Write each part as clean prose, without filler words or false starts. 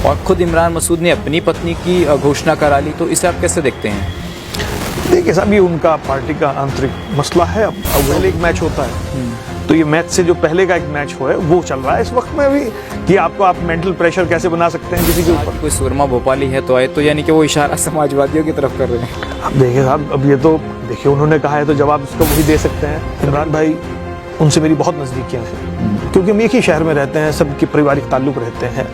और खुद इमरान मसूद ने अपनी पत्नी की घोषणा करा ली, तो इसे आप कैसे देखते हैं? देखिए साहब, ये उनका पार्टी का आंतरिक मसला है। अब पहले एक मैच होता है, तो ये मैच से जो पहले का एक मैच हो है वो चल रहा है इस वक्त में अभी, कि आपको आप मेंटल प्रेशर कैसे बना सकते हैं किसी के ऊपर। कोई सुरमा भोपाली है तो आए, तो यानी कि वो इशारा समाजवादियों की तरफ कर रहे हैं। अब देखिए साहब, अब ये तो देखिए उन्होंने कहा है तो जवाब उसका वही दे सकते हैं। इमरान भाई, उनसे मेरी बहुत नज़दीकियाँ हैं, क्योंकि हम एक ही शहर में रहते हैं, सबके पारिवारिक ताल्लुक रहते हैं।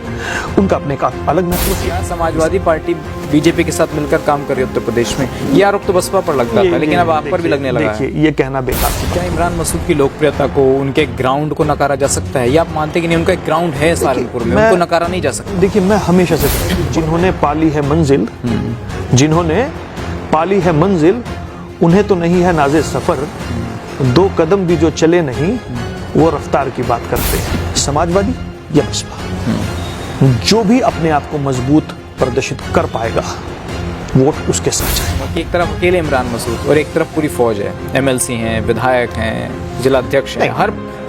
उनका अपने का अलग महत्व है। समाजवादी पार्टी बीजेपी के साथ मिलकर काम कर रही है उत्तर प्रदेश में, ये आरोप तो बसपा पर लगता था, लेकिन अब आप पर भी लगने लगा है। देखिए, ये कहना बेकार है। क्या इमरान मसूद की लोकप्रियता को, उनके ग्राउंड को नकारा जा सकता है, या आप मानते कि नहीं उनका एक ग्राउंड है सहारनपुर में, उनको नकारा नहीं जा सकता? देखिए, मैं हमेशा से जिन्होंने पाली है मंजिल, जिन्होंने पाली है मंजिल, उन्हें तो नहीं है नाज़े सफ़र, 2 कदम भी जो चले नहीं वो रफ्तार की बात करते हैं। समाजवादी या बसपा, जो भी अपने आप को मजबूत प्रदर्शित कर पाएगा वोट उसके साथ जाएगा। एक तरफ अकेले इमरान मसूद और एक तरफ पूरी फौज है, एमएलसी हैं, विधायक हैं, जिलाध्यक्ष हैं,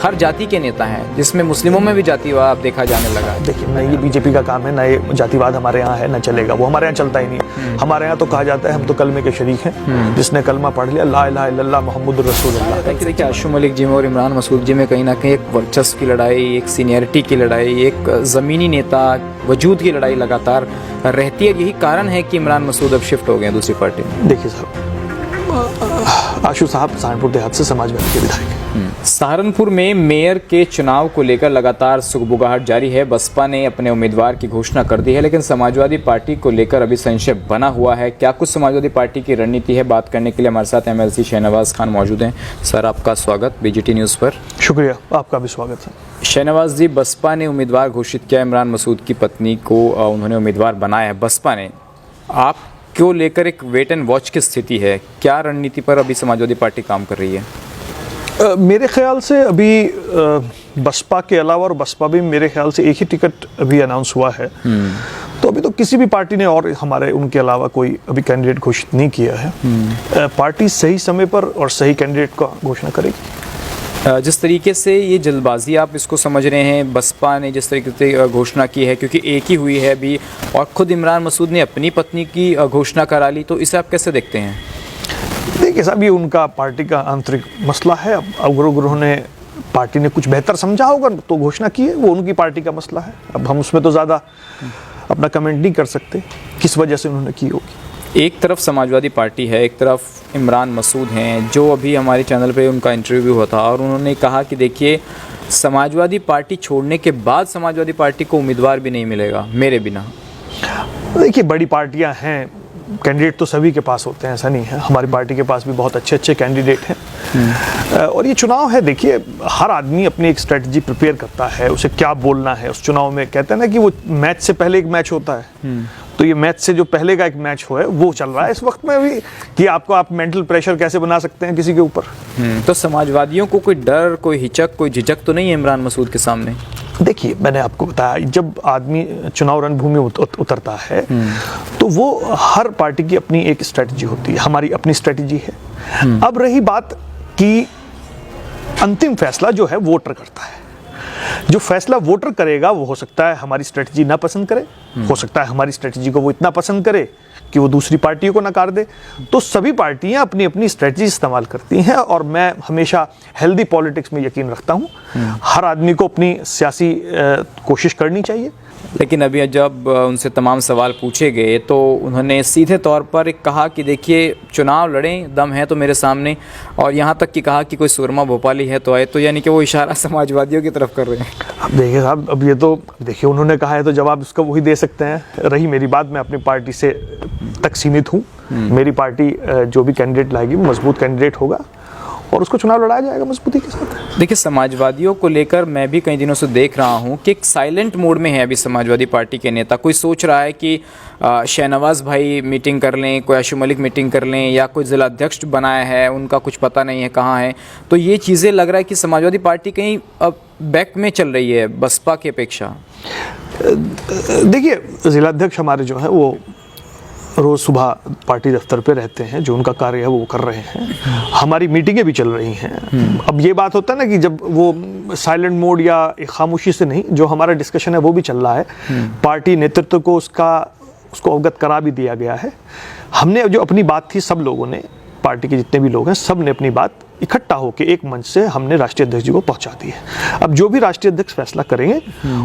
हर जाति के नेता हैं, जिसमें मुस्लिमों में भी जातिवाद देखा जाने लगा। देखिए, न ये बीजेपी का काम है, न ये जातिवाद हमारे यहाँ है, न चलेगा, वो हमारे यहाँ चलता ही नहीं। हमारे यहाँ तो कहा जाता है हम तो कलमे के शरीक हैं, जिसने कलमा पढ़ लिया ला इलाहा इल्लल्लाह मुहम्मदुर रसूलुल्लाह। देखिए, आशू मलिक जी में और इमरान मसूद जी में कहीं ना कहीं एक वर्चस्व की लड़ाई, एक सीनियरिटी की लड़ाई, एक ज़मीनी नेता वजूद की लड़ाई लगातार रहती है। यही कारण है कि इमरान मसूद अब शिफ्ट हो गए हैं दूसरी पार्टी में। देखिए साहब, आशू साहब सहारनपुर देहात से समाजवादी के विधायक हैं। सहारनपुर में मेयर के चुनाव को लेकर लगातार सुगबुगाहट जारी है। बसपा ने अपने उम्मीदवार की घोषणा कर दी है, लेकिन समाजवादी पार्टी को लेकर अभी संशय बना हुआ है। क्या कुछ समाजवादी पार्टी की रणनीति है? बात करने के लिए हमारे साथ एमएलसी शहनवाज खान मौजूद हैं। सर, आपका स्वागत बीजीटी न्यूज़ पर। शुक्रिया, आपका भी स्वागत है। शहनवाज जी, बसपा ने उम्मीदवार घोषित किया, इमरान मसूद की पत्नी को उन्होंने उम्मीदवार बनाया है बसपा ने। आप क्यों लेकर एक वेट एंड वॉच की स्थिति है? क्या रणनीति पर अभी समाजवादी पार्टी काम कर रही है? मेरे ख्याल से अभी बसपा के अलावा, और बसपा भी मेरे ख्याल से एक ही टिकट अभी अनाउंस हुआ है, तो अभी तो किसी भी पार्टी ने और हमारे उनके अलावा कोई अभी कैंडिडेट घोषित नहीं किया है। पार्टी सही समय पर और सही कैंडिडेट का घोषणा करेगी। जिस तरीके से ये जल्दबाजी आप इसको समझ रहे हैं, बसपा ने जिस तरीके से घोषणा की है, क्योंकि एक ही हुई है अभी, और खुद इमरान मसूद ने अपनी पत्नी की घोषणा करा ली, तो इसे आप कैसे देखते हैं? देखिए साहब, ये उनका पार्टी का आंतरिक मसला है। अब अगर उन्होंने पार्टी ने कुछ बेहतर समझा होगा तो घोषणा की है, वो उनकी पार्टी का मसला है। अब हम उसमें तो ज़्यादा अपना कमेंट नहीं कर सकते किस वजह से उन्होंने की होगी। एक तरफ समाजवादी पार्टी है, एक तरफ इमरान मसूद हैं, जो अभी हमारे चैनल पे उनका इंटरव्यू हुआ था और उन्होंने कहा कि देखिए, समाजवादी पार्टी छोड़ने के बाद समाजवादी पार्टी को उम्मीदवार भी नहीं मिलेगा मेरे बिना। देखिए, बड़ी पार्टियां हैं, कैंडिडेट तो सभी के पास होते हैं, ऐसा नहीं है। हमारी पार्टी के पास भी बहुत अच्छे अच्छे कैंडिडेट हैं। और ये चुनाव है, देखिए हर आदमी अपनी एक स्ट्रेटजी प्रिपेयर करता है, उसे क्या बोलना है उस चुनाव में। कहते हैं ना कि वो मैच से पहले एक मैच होता है, तो ये मैच से जो पहले का एक मैच हो है वो चल रहा है इस वक्त में अभी, कि आपको आप मेंटल प्रेशर कैसे बना सकते हैं किसी के ऊपर। तो समाजवादियों को कोई डर, कोई हिचक, कोई झिझक तो नहीं है इमरान मसूद के सामने? देखिए, मैंने आपको बताया, जब आदमी चुनाव रणभूमि उतरता है तो वो हर पार्टी की अपनी एक स्ट्रेटजी होती है, हमारी अपनी स्ट्रेटजी है। अब रही बात कि अंतिम फैसला जो है वोटर करता है। जो फैसला वोटर करेगा वो हो सकता है हमारी स्ट्रेटजी ना पसंद करे, हो सकता है हमारी स्ट्रेटजी को वो इतना पसंद करे कि वो दूसरी पार्टियों को नकार दे। तो सभी पार्टियां अपनी अपनी स्ट्रेटजी इस्तेमाल करती हैं, और मैं हमेशा हेल्दी पॉलिटिक्स में यकीन रखता हूं। हर आदमी को अपनी सियासी कोशिश करनी चाहिए। लेकिन अभी जब उनसे तमाम सवाल पूछे गए तो उन्होंने सीधे तौर पर कहा कि देखिए, चुनाव लड़ें, दम है तो मेरे सामने, और यहाँ तक कि कहा कि कोई सुरमा भोपाली है तो आए, तो यानी कि वो इशारा समाजवादियों की तरफ कर रहे हैं। अब देखिए साहब, अब ये तो देखिए उन्होंने कहा है तो जवाब उसका वही दे सकते हैं। रही मेरी बात, मैं अपनी पार्टी से तक सीमित हूँ। मेरी पार्टी जो भी कैंडिडेट लाएगी वो मजबूत कैंडिडेट होगा और उसको चुनाव लड़ाया जाएगा मजबूती के साथ। देखिए, समाजवादियों को लेकर मैं भी कई दिनों से देख रहा हूं कि एक साइलेंट मोड में है अभी समाजवादी पार्टी के नेता। कोई सोच रहा है कि शहनवाज भाई मीटिंग कर लें, कोई आशू मलिक मीटिंग कर लें, या कोई जिला अध्यक्ष बनाया है उनका कुछ पता नहीं है कहाँ है। तो ये चीज़ें लग रहा है कि समाजवादी पार्टी कहीं अब बैक में चल रही है बसपा की अपेक्षा। देखिए, जिला अध्यक्ष हमारे जो है वो रोज़ सुबह पार्टी दफ्तर पे रहते हैं, जो उनका कार्य है वो कर रहे हैं। हमारी मीटिंगें भी चल रही हैं। अब ये बात होता है ना कि जब वो साइलेंट मोड या एक खामोशी से नहीं, जो हमारा डिस्कशन है वो भी चल रहा है। पार्टी नेतृत्व को उसको अवगत करा भी दिया गया है। हमने जो अपनी बात थी, सब लोगों ने, पार्टी के जितने भी लोग हैं, सब ने अपनी बात इकट्ठा होकर एक मंच से हमने राष्ट्रीय अध्यक्ष जी को पहुंचा दी है। अब जो भी राष्ट्रीय अध्यक्ष फैसला करेंगे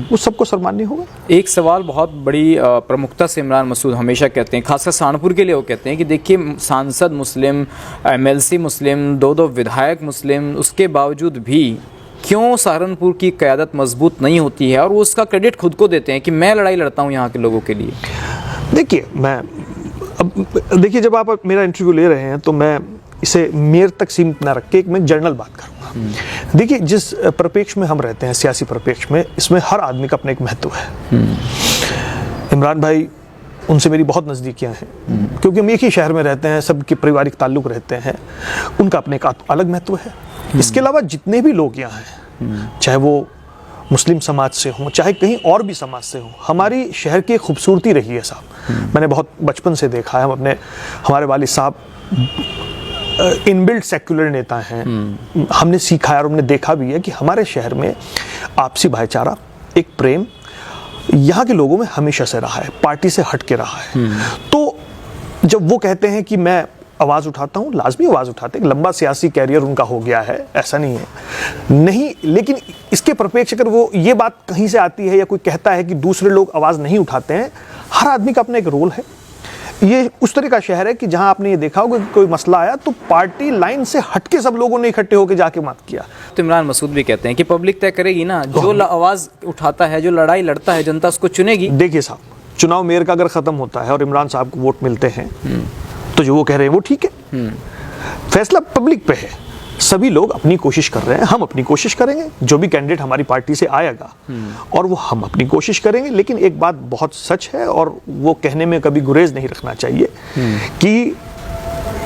वो सबको सम्मान्य होगा। एक सवाल बहुत बड़ी प्रमुखता से इमरान मसूद हमेशा कहते हैं, खासकर सहारनपुर के लिए वो कहते हैं कि देखिए सांसद मुस्लिम, एमएलसी मुस्लिम, दो विधायक मुस्लिम, उसके बावजूद भी क्यों सहारनपुर की क़यादत मजबूत नहीं होती है, और वो उसका क्रेडिट खुद को देते हैं कि मैं लड़ाई लड़ता हूँ यहाँ के लोगों के लिए। देखिए जब आप मेरा इंटरव्यू ले रहे हैं तो मैं इसे मेयर तक सीमित ना रख के एक मैं जनरल बात करूंगा। देखिए जिस परिप्रेक्ष्य में हम रहते हैं, सियासी परिप्रेक्ष्य में, इसमें हर आदमी का अपना एक महत्व है। इमरान भाई, उनसे मेरी बहुत नज़दीकियां हैं क्योंकि हम एक ही शहर में रहते हैं, सबके पारिवारिक ताल्लुक रहते हैं, उनका अपने एक अलग महत्व है। इसके अलावा जितने भी लोग यहाँ हैं, चाहे वो मुस्लिम समाज से हों, चाहे कहीं और भी समाज से हों, हमारी शहर की खूबसूरती रही है साहब। मैंने बहुत बचपन से देखा है, हमारे वालिद साहब इनबिल्ट सेक्युलर नेता हैं। हमने सीखा है और हमने देखा भी है कि हमारे शहर में आपसी भाईचारा, एक प्रेम यहाँ के लोगों में हमेशा से रहा है, पार्टी से हट के रहा है। तो जब वो कहते हैं कि मैं आवाज़ उठाता हूँ, लाजमी आवाज़ उठाते हैं। लंबा सियासी कैरियर उनका हो गया है, ऐसा नहीं है नहीं, लेकिन इसके परिप्रेक्ष्य अगर वो ये बात कहीं से आती है या कोई कहता है कि दूसरे लोग आवाज़ नहीं उठाते हैं, हर आदमी का अपना एक रोल है। ये उस तरह का शहर है कि जहां आपने ये देखा होगा कि कोई मसला आया तो पार्टी लाइन से हटके सब लोगों ने इकट्ठे होकर जाके बात किया। तो इमरान मसूद भी कहते हैं कि पब्लिक तय करेगी ना, जो आवाज़ उठाता है, जो लड़ाई लड़ता है, जनता उसको चुनेगी। देखिए साहब, चुनाव मेयर का अगर खत्म होता है और इमरान साहब को वोट मिलते हैं तो जो वो कह रहे हैं वो ठीक है। फैसला पब्लिक पे है, सभी लोग अपनी कोशिश कर रहे हैं, हम अपनी कोशिश करेंगे, जो भी कैंडिडेट हमारी पार्टी से आएगा और वो हम अपनी कोशिश करेंगे। लेकिन एक बात बहुत सच है और वो कहने में कभी गुरेज नहीं रखना चाहिए कि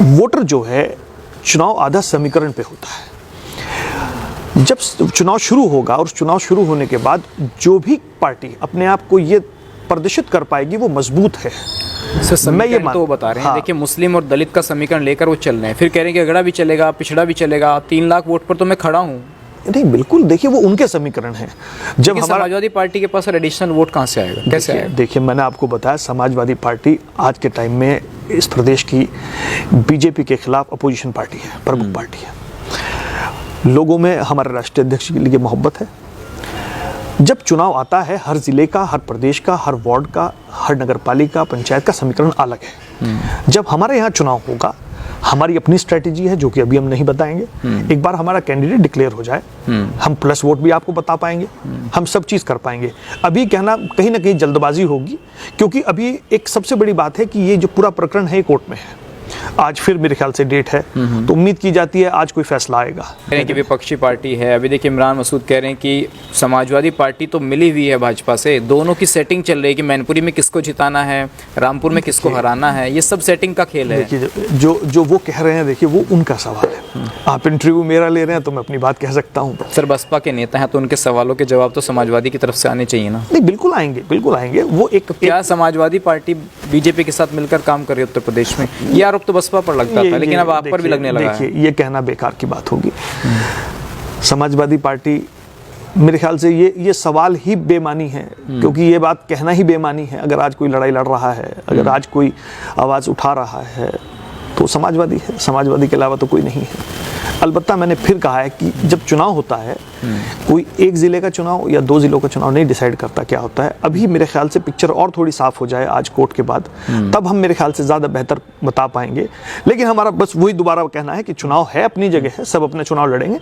वोटर जो है, चुनाव आधा समीकरण पे होता है। जब चुनाव शुरू होगा और चुनाव शुरू होने के बाद जो भी पार्टी अपने आप को ये प्रदर्शित कर पाएगी वो मजबूत है। मैं ये तो बता रहे हैं। हाँ। देखिए मुस्लिम और दलित का समीकरण लेकर वो चल रहे हैं, फिर कह रहे हैं कि अगड़ा भी चलेगा, पिछड़ा भी चलेगा, 3 लाख वोट पर तो मैं खड़ा हूँ। नहीं, बिल्कुल, देखिए वो उनके समीकरण है। जब समाजवादी पार्टी के पास एडिशनल वोट कहाँ से आएगा, कैसे आएगा? देखिए मैंने आपको बताया, समाजवादी पार्टी आज के टाइम में इस प्रदेश की बीजेपी के खिलाफ अपोजिशन पार्टी है, प्रमुख पार्टी है। लोगों में हमारे राष्ट्रीय अध्यक्ष के लिए मोहब्बत है। जब चुनाव आता है, हर जिले का, हर प्रदेश का, हर वार्ड का, हर नगर पालिका, पंचायत का समीकरण अलग है। जब हमारे यहाँ चुनाव होगा, हमारी अपनी स्ट्रेटेजी है जो कि अभी हम नहीं बताएंगे। एक बार हमारा कैंडिडेट डिक्लेयर हो जाए, हम प्लस वोट भी आपको बता पाएंगे, हम सब चीज़ कर पाएंगे। अभी कहना कहीं ना कहीं जल्दबाजी होगी, क्योंकि अभी एक सबसे बड़ी बात है कि ये जो पूरा प्रकरण है कोर्ट में है। आज फिर मेरे ख्याल से डेट है, तो उम्मीद की जाती है आज कोई फैसला आएगा। कह रहे हैं कि विपक्षी पार्टी है। अभी देखिए इमरान मसूद कह रहे हैं कि समाजवादी पार्टी तो मिली हुई है भाजपा से, दोनों की सेटिंग चल रही है कि मैनपुरी में किसको जिताना है, रामपुर में किसको हराना है, ये सब सेटिंग का खेल है। देखिए जो वो कह रहे हैं, देखिए वो उनका सवाल है। आप इंटरव्यू मेरा ले रहे हैं तो मैं अपनी बात कह सकता हूँ। सर बसपा के नेता हैं तो उनके सवालों के जवाब तो समाजवादी की तरफ से आने चाहिए ना? नहीं, बिल्कुल आएंगे, बिल्कुल आएंगे। वो क्या समाजवादी पार्टी बीजेपी के साथ मिलकर काम कर रही है उत्तर प्रदेश में? ये आरोप तो बसपा पर लगता था, लेकिन अब आप पर भी लगने लगा है। देखिए ये कहना बेकार की बात होगी। समाजवादी पार्टी, मेरे ख्याल से ये सवाल ही बेमानी है, क्योंकि ये बात कहना ही बेमानी है। अगर आज कोई लड़ाई लड़ रहा है, अगर आज कोई आवाज़ उठा रहा है तो समाजवादी है, समाजवादी के अलावा तो कोई नहीं है। अलबत्ता मैंने फिर कहा है कि जब चुनाव होता है, कोई एक ज़िले का चुनाव या 2 ज़िलों का चुनाव नहीं डिसाइड करता क्या होता है। अभी मेरे ख्याल से पिक्चर और थोड़ी साफ हो जाए आज कोर्ट के बाद, तब हम मेरे ख्याल से ज़्यादा बेहतर बता पाएंगे। लेकिन हमारा बस वही दोबारा कहना है कि चुनाव है, अपनी जगह है, सब अपना चुनाव लड़ेंगे।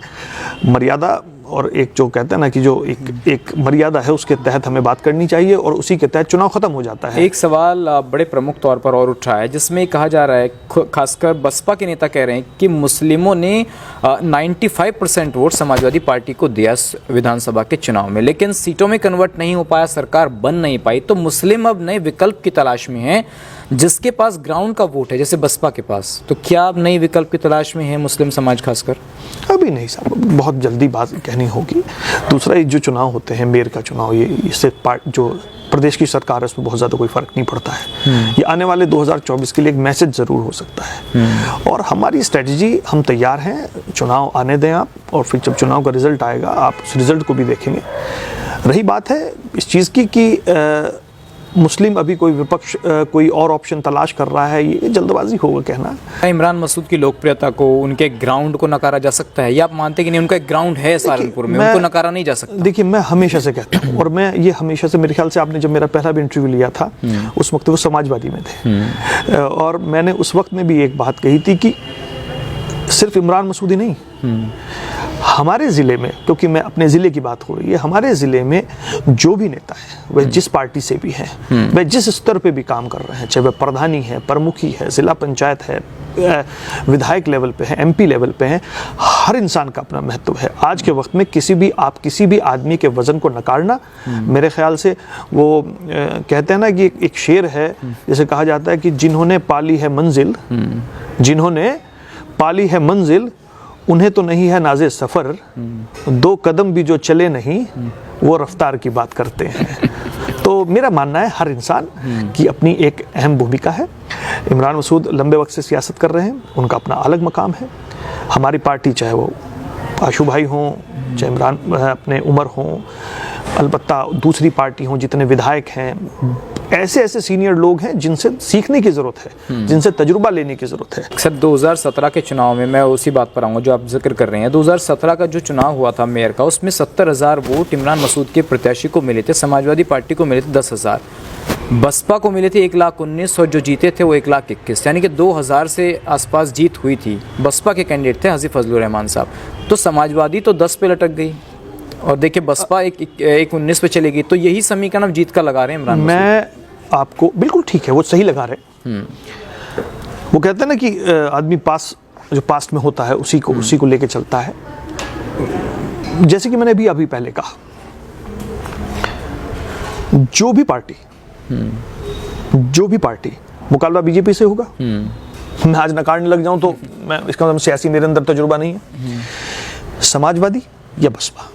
मर्यादा और एक जो कहते हैं ना कि जो एक मर्यादा है, उसके तहत हमें बात करनी चाहिए और उसी के तहत चुनाव खत्म हो जाता है। एक सवाल बड़े प्रमुख तौर पर और उठ रहा है, जिसमें कहा जा रहा है, खासकर बसपा के नेता कह रहे हैं कि मुस्लिमों ने 95% वोट समाजवादी पार्टी को दिया विधानसभा के चुनाव में, लेकिन सीटों में कन्वर्ट नहीं हो पाया, सरकार बन नहीं पाई। तो मुस्लिम अब नए विकल्प की तलाश में हैं, जिसके पास ग्राउंड का वोट है, जैसे बसपा के पास। तो क्या अब नई विकल्प की तलाश में है मुस्लिम समाज खासकर? अभी नहीं साहब, बहुत जल्दी बात कहनी होगी। दूसरा, ये जो चुनाव होते हैं, मेयर का चुनाव, ये इससे जो प्रदेश की सरकार है उसमें बहुत ज़्यादा कोई फ़र्क नहीं पड़ता है। ये आने वाले 2024 के लिए एक मैसेज ज़रूर हो सकता है। और हमारी स्ट्रेटजी, हम तैयार हैं, चुनाव आने दें आप, और फिर जब चुनाव का रिजल्ट आएगा आप उस रिजल्ट को भी देखेंगे। रही बात है इस चीज़ की कि मुस्लिम अभी कोई विपक्ष कोई और ऑप्शन तलाश कर रहा है, ये जल्दबाजी होगा कहना। इमरान मसूद की लोकप्रियता को, उनके ग्राउंड को नकारा जा सकता है, या आप मानते हैं कि नहीं उनका एक ग्राउंड है सहारनपुर में, उनको नकारा नहीं जा सकता? देखिए, मैं हमेशा से कहता हूँ, और मैं ये हमेशा से, मेरे ख्याल से आपने जब मेरा पहला भी इंटरव्यू लिया था उस वक्त वो समाजवादी में थे, और मैंने उस वक्त में भी एक बात कही थी कि सिर्फ इमरान मसूद ही नहीं, हमारे ज़िले में, क्योंकि मैं अपने ज़िले की बात हो रही है, हमारे ज़िले में जो भी नेता है वह जिस पार्टी से भी हैं, वह जिस स्तर पे भी काम कर रहे हैं, चाहे वह प्रधानी है, प्रमुखी है, ज़िला पंचायत है, विधायक लेवल पे है, MP लेवल पे है, हर इंसान का अपना महत्व है। आज के वक्त में किसी भी आदमी के वज़न को नकारना, मेरे ख्याल से वो कहते हैं ना कि एक शेर है, जैसे कहा जाता है कि जिन्होंने पाली है मंजिल उन्हें तो नहीं है नाज़े सफ़र, 2 कदम भी जो चले नहीं वो रफ्तार की बात करते हैं। तो मेरा मानना है हर इंसान की अपनी एक अहम भूमिका है। इमरान मसूद लंबे वक्त से सियासत कर रहे हैं, उनका अपना अलग मकाम है। हमारी पार्टी, चाहे वो आशू भाई हों, चाहे इमरान अपने उमर हों, अलबत्ता दूसरी पार्टी हों, जितने विधायक हैं, ऐसे सीनियर लोग हैं जिनसे सीखने की ज़रूरत है, जिनसे तजुर्बा लेने की ज़रूरत है। सर, 2017 के चुनाव में, मैं उसी बात पर आऊँगा जो आप जिक्र कर रहे हैं, 2017 का जो चुनाव हुआ था मेयर का, उसमें 70,000 वोट इमरान मसूद के प्रत्याशी को मिले थे, समाजवादी पार्टी को मिले थे 10,000, बसपा को मिले थे 1,19,000, और जो जीते थे वो 1,21,000, यानी कि 2,000 से आसपास जीत हुई थी। बसपा के कैंडिडेट थे हाजी फजलुर रहमान साहब। तो समाजवादी तो 10 पे लटक गई, और देखिए बसपा एक 19 पे चली गई। तो यही समीकरण अब जीत का लगा रहे हैं इमरान मसूद। मैं आपको बिल्कुल ठीक है, वो सही लगा रहे। वो कहते हैं ना कि आदमी जो पास्ट में होता है उसी को लेके चलता है। जैसे कि मैंने अभी पहले कहा, जो भी पार्टी मुकाबला बीजेपी से होगा, मैं आज नकारने लग जाऊं तो मैं इसका मतलब सियासी मेरे अंदर तजुर्बा नहीं है। समाजवादी या बसपा,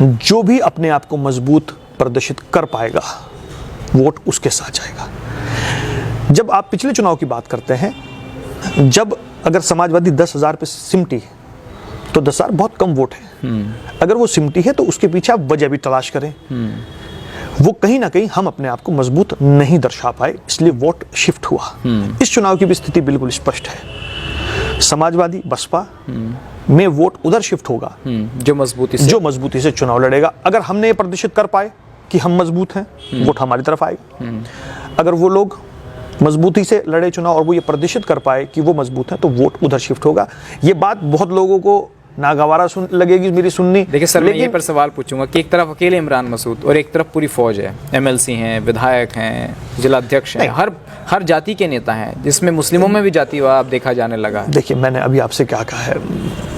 जो भी अपने आप को मजबूत प्रदर्शित कर पाएगा वोट उसके साथ जाएगा। जब आप पिछले चुनाव की बात करते हैं, जब अगर समाजवादी 10,000 पे सिमटी तो 10,000 बहुत कम वोट है। अगर वो सिमटी है तो उसके पीछे आप वजह भी तलाश करें। वो कहीं ना कहीं हम अपने आप को मजबूत नहीं दर्शा पाए, इसलिए वोट शिफ्ट हुआ। इस चुनाव की भी स्थिति बिल्कुल स्पष्ट है। समाजवादी बसपा में वोट उधर शिफ्ट होगा जो मजबूती से चुनाव लड़ेगा। अगर हमने ये प्रदर्शित कर पाए कि हम मजबूत हैं, वोट हमारी तरफ आएगा। अगर वो लोग मजबूती से लड़े चुनाव और वो ये प्रदर्शित कर पाए कि वो मजबूत हैं, तो वोट उधर शिफ्ट होगा। ये बात बहुत लोगों को नागवारा लगेगी मेरी सुननी। देखिए सर, मैं यहीं पर सवाल पूछूंगा कि एक तरफ अकेले इमरान मसूद और एक तरफ पूरी फौज है, MLC हैं, विधायक हैं, जिलाध्यक्ष हैं, हर जाति के नेता हैं, जिसमें मुस्लिमों में भी जातिवाद देखा जाने लगा। देखिए, मैंने अभी आपसे क्या कहा है,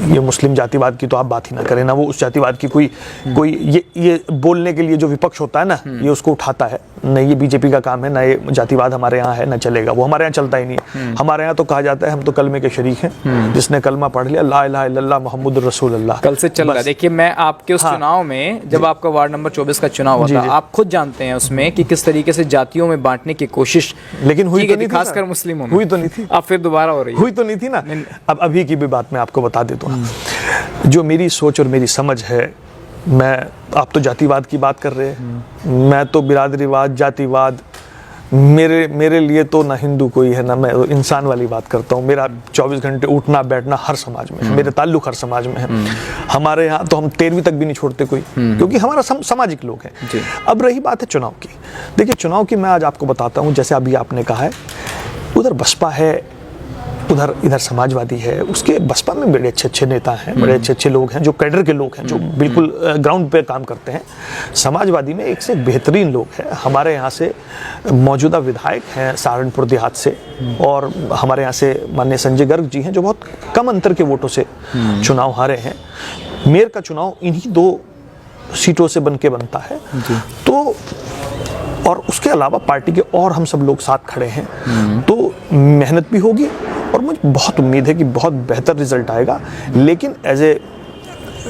ये मुस्लिम जातिवाद की तो आप बात ही ना करें ना। वो उस जातिवाद की कोई ये बोलने के लिए जो विपक्ष होता है ना, ये उसको उठाता है। न ये बीजेपी का काम है, ना ये जातिवाद हमारे यहाँ है, ना चलेगा। वो हमारे यहाँ चलता ही नहीं है। हमारे यहाँ तो कहा जाता है हम तो कलमे के शरीक हैं, जिसने कलमा पढ़ लिया, ला इलाहा इल्लल्लाह मुहम्मद रसूल अल्लाह, कल से चल रहा है। देखिए, मैं आपके उस चुनाव में, जब आपका वार्ड नंबर 24 का चुनाव हुआ था, आप खुद जानते हैं उसमें कि किस तरीके से जातियों में बांटने की कोशिश, लेकिन हुई तो नहीं, खासकर मुस्लिमों में हुई तो नहीं थी। अब फिर दोबारा हो रही है। हुई तो नहीं थी ना। अब अभी की भी बात मैं आपको बता देता हूँ। जो मेरी सोच और मेरी समझ है, आप तो जातिवाद की बात कर रहे हैं, मैं तो बिरादरीवाद, जातिवाद, मेरे लिए तो ना हिंदू कोई है, ना मैं इंसान वाली बात करता हूँ। मेरा 24 घंटे उठना बैठना हर समाज में है, मेरे ताल्लुक हर समाज में है। हमारे यहाँ तो हम 13वीं तक भी नहीं छोड़ते कोई, क्योंकि हमारा सामाजिक लोग हैं। अब रही बात है चुनाव की। देखिए, चुनाव की मैं आज आपको बताता हूँ। जैसे अभी आपने कहा है, उधर बसपा है, इधर समाजवादी है। उसके बसपा में बड़े अच्छे नेता हैं, बड़े अच्छे लोग हैं, जो कैडर के लोग हैं, जो बिल्कुल ग्राउंड पे काम करते हैं। समाजवादी में एक से बेहतरीन लोग हैं। हमारे यहाँ से मौजूदा विधायक हैं सहारनपुर देहात से, और हमारे यहाँ से माननीय संजय गर्ग जी हैं, जो बहुत कम अंतर के वोटों से चुनाव हारे हैं। मेयर का चुनाव इन्हीं 2 सीटों से बनता है। तो और उसके अलावा पार्टी के और हम सब लोग साथ खड़े हैं, तो मेहनत भी होगी और मुझे बहुत उम्मीद है कि बहुत बेहतर रिजल्ट आएगा। लेकिन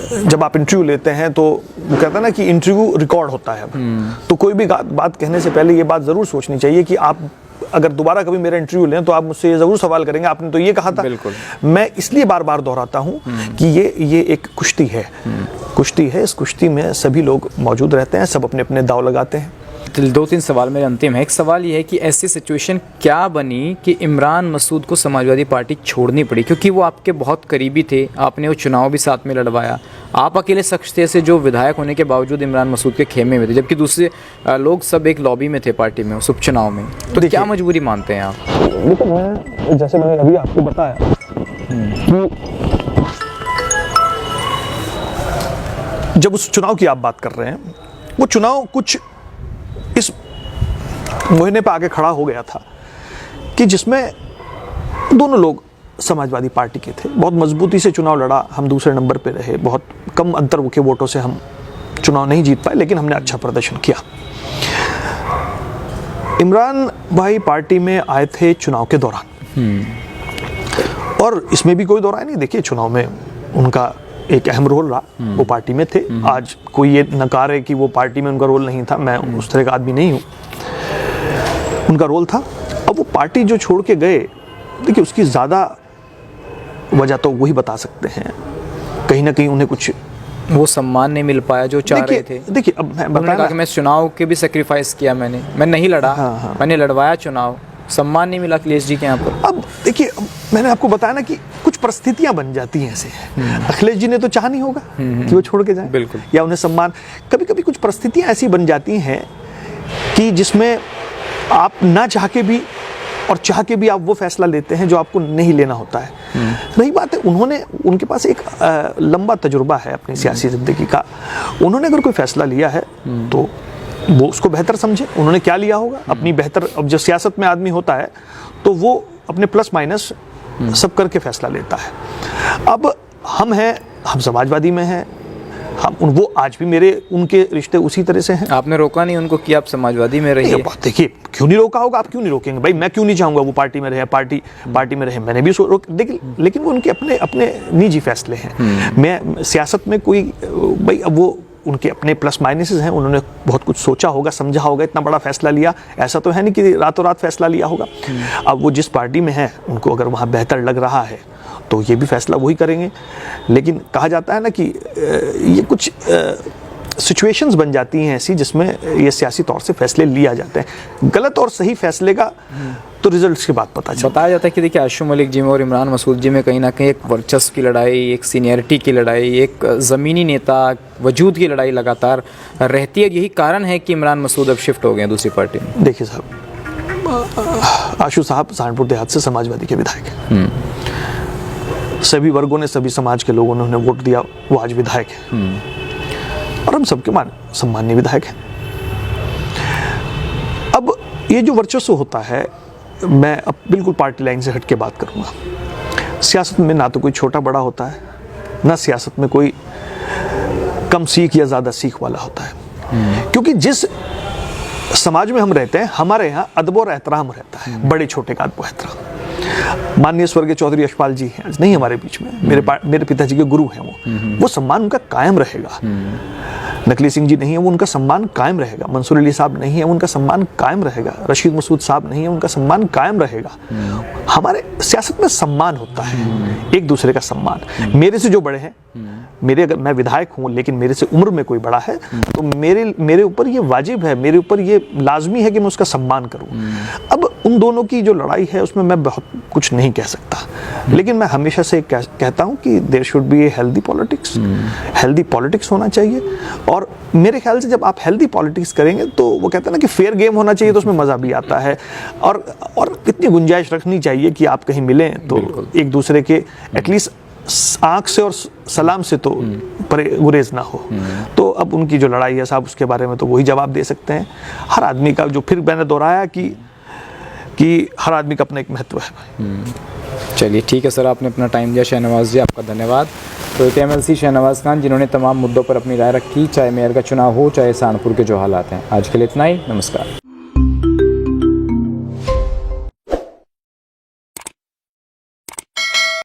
जब आप इंटरव्यू लेते हैं तो वो कहता है ना कि इंटरव्यू रिकॉर्ड होता है। तो कोई भी बात कहने से पहले ये बात ज़रूर सोचनी चाहिए कि आप अगर दोबारा कभी मेरा इंटरव्यू लें तो आप मुझसे ये ज़रूर सवाल करेंगे आपने तो ये कहा था। बिल्कुल। मैं इसलिए बार बार दोहराता हूँ कि ये एक कुश्ती है। कुश्ती है, इस कुश्ती में सभी लोग मौजूद रहते हैं, सब अपने अपने दांव लगाते हैं। 2-3 सवाल मेरे अंतिम है। एक सवाल ये है कि ऐसी सिचुएशन क्या बनी कि इमरान मसूद को समाजवादी पार्टी छोड़नी पड़ी, क्योंकि वो आपके बहुत करीबी थे, आपने वो चुनाव भी साथ में लड़वाया, आप अकेले शख्स थे जो विधायक होने के बावजूद इमरान मसूद के खेमे में थे, जबकि दूसरे लोग सब एक लॉबी में थे पार्टी में उस उपचुनाव में। तो क्या मजबूरी मानते हैं आप? देखो, मैं जैसे मैंने अभी आपको बताया कि जब उस चुनाव की आप बात कर रहे हैं, वो चुनाव कुछ इस मुहिने पे आगे खड़ा हो गया था कि जिसमें दोनों लोग समाजवादी पार्टी के थे, बहुत मजबूती से चुनाव लड़ा, हम दूसरे नंबर पे रहे, बहुत कम अंतर के वोटों से हम चुनाव नहीं जीत पाए, लेकिन हमने अच्छा प्रदर्शन किया। इमरान भाई पार्टी में आए थे चुनाव के दौरान, और इसमें भी कोई दो राय नहीं। देखिए, चुनाव में उनका एक अहम रोल रहा, वो पार्टी में थे। आज कोई ये नकारे कि वो पार्टी में उनका रोल नहीं था, मैं उस तरह का आदमी नहीं हूँ, उनका रोल था। अब वो पार्टी जो छोड़ के गए, देखिए उसकी ज़्यादा वजह तो वही बता सकते हैं, कहीं ना कहीं उन्हें कुछ वो सम्मान नहीं मिल पाया जो चाह रहे थे। देखिए, अब मैं उन्होंने कहा कि मैं चुनाव के भी सेक्रीफाइस किया, मैं नहीं लड़ा, मैंने लड़वाया चुनाव, सम्मान नहीं मिला अखिलेश जी के यहाँ पर। अब देखिए, मैंने आपको बताया ना कि कुछ परिस्थितियां बन जाती हैं ऐसे। अखिलेश जी ने तो चाहा नहीं होगा कि वो छोड़ के जाएं, बिल्कुल, या उन्हें सम्मान। कभी कभी कुछ परिस्थितियां ऐसी बन जाती हैं कि जिसमें आप ना चाह के भी और चाह के भी आप वो फैसला लेते हैं जो आपको नहीं लेना होता है। रही बात है, उनके पास एक लंबा तजुर्बा है अपनी सियासी जिंदगी का। उन्होंने अगर कोई फैसला लिया है तो वो उसको बेहतर समझे। उन्होंने क्या लिया होगा अपनी बेहतर, अब जो सियासत में आदमी होता है तो वो अपने प्लस माइनस सब करके फैसला लेता है। अब हम समाजवादी में हैं, वो आज भी मेरे उनके रिश्ते उसी तरह से हैं। आपने रोका नहीं उनको कि आप समाजवादी में रहिए? देखिए, क्यों नहीं रोका होगा, आप क्यों नहीं रोकेंगे भाई? मैं क्यों नहीं चाहूंगा वो पार्टी में रहे, पार्टी में रहे, मैंने भी लेकिन वो उनके अपने निजी फैसले हैं। मैं सियासत में कोई भाई, अब वो उनके अपने प्लस माइनसेस हैं, उन्होंने बहुत कुछ सोचा होगा, समझा होगा, इतना बड़ा फैसला लिया। ऐसा तो है नहीं कि रातों रात फैसला लिया होगा। अब वो जिस पार्टी में है, उनको अगर वहाँ बेहतर लग रहा है तो ये भी फैसला वही करेंगे। लेकिन कहा जाता है ना कि ये कुछ सिचुएशंस बन जाती हैं ऐसी जिसमें ये सियासी तौर से फैसले लिया जाते हैं। गलत और सही फैसले का तो रिजल्ट्स के बाद पता चलता है। बताया जाता है कि देखिए, आशू मलिक जी में और इमरान मसूद जी में कहीं ना कहीं एक वर्चस्व की लड़ाई, एक सीनियरिटी की लड़ाई, एक ज़मीनी नेता वजूद की लड़ाई लगातार रहती है। यही कारण है कि इमरान मसूद अब शिफ्ट हो गए हैं दूसरी पार्टी में। देखिए साहब, आशू साहब सहारनपुर देहात से समाजवादी के विधायक हैं। सभी वर्गों ने, सभी समाज के लोगों ने उन्हें वोट दिया, वो आज विधायक है और हम सबके सम्मानीय विधायक हैं। अब ये जो वर्चस्व होता है, मैं अब बिल्कुल पार्टी लाइन से हट के बात करूंगा। सियासत में ना तो कोई छोटा बड़ा होता है, ना सियासत में कोई कम सीख या ज़्यादा सीख वाला होता है। क्योंकि जिस समाज में हम रहते हैं, हमारे यहाँ अदब और एहतराम रहता है, बड़े छोटे का अदब और एहतराम। माननीय स्वर्गीय चौधरी यशपाल जी हैं, आज नहीं हमारे बीच में, मेरे पिताजी के गुरु हैं। वो सम्मान उनका कायम रहेगा। नकली सिंह जी नहीं है, वो उनका सम्मान कायम रहेगा। मंसूर अली साहब नहीं है, उनका सम्मान कायम रहेगा। रशीद मसूद साहब नहीं है, उनका सम्मान कायम रहेगा। हमारे सियासत में सम्मान होता है, एक दूसरे का सम्मान। मेरे से जो बड़े हैं, अगर मैं विधायक हूं लेकिन मेरे से उम्र में कोई बड़ा है तो मेरे ऊपर ये वाजिब है, मेरे ऊपर ये लाजमी है कि मैं उसका सम्मान करूं। अब उन दोनों की जो लड़ाई है उसमें मैं बहुत कुछ नहीं कह सकता, लेकिन मैं हमेशा से कहता हूं कि there should be a healthy politics. Healthy politics होना चाहिए, और मेरे ख्याल से जब आप हेल्दी पॉलिटिक्स करेंगे तो वो कहते हैं ना कि फेयर गेम होना चाहिए, तो उसमें मज़ा भी आता है। और इतनी गुंजाइश रखनी चाहिए कि आप कहीं मिलें तो एक दूसरे के एटलीस्ट आंख से और सलाम से तो गुरेज ना हो। तो अब उनकी जो लड़ाई है साहब, उसके बारे में तो वही जवाब दे सकते हैं। हर आदमी का, जो फिर मैंने दोहराया कि हर आदमी का अपना एक महत्व है। चलिए ठीक है सर, आपने अपना टाइम दिया। शहनवाज जी, आपका धन्यवाद। तो MLC शहनवाज खान, जिन्होंने तमाम मुद्दों पर अपनी राय रखी, चाहे मेयर का चुनाव हो, चाहे सहारनपुर के जो हालात हैं। आज के लिए इतना ही, नमस्कार।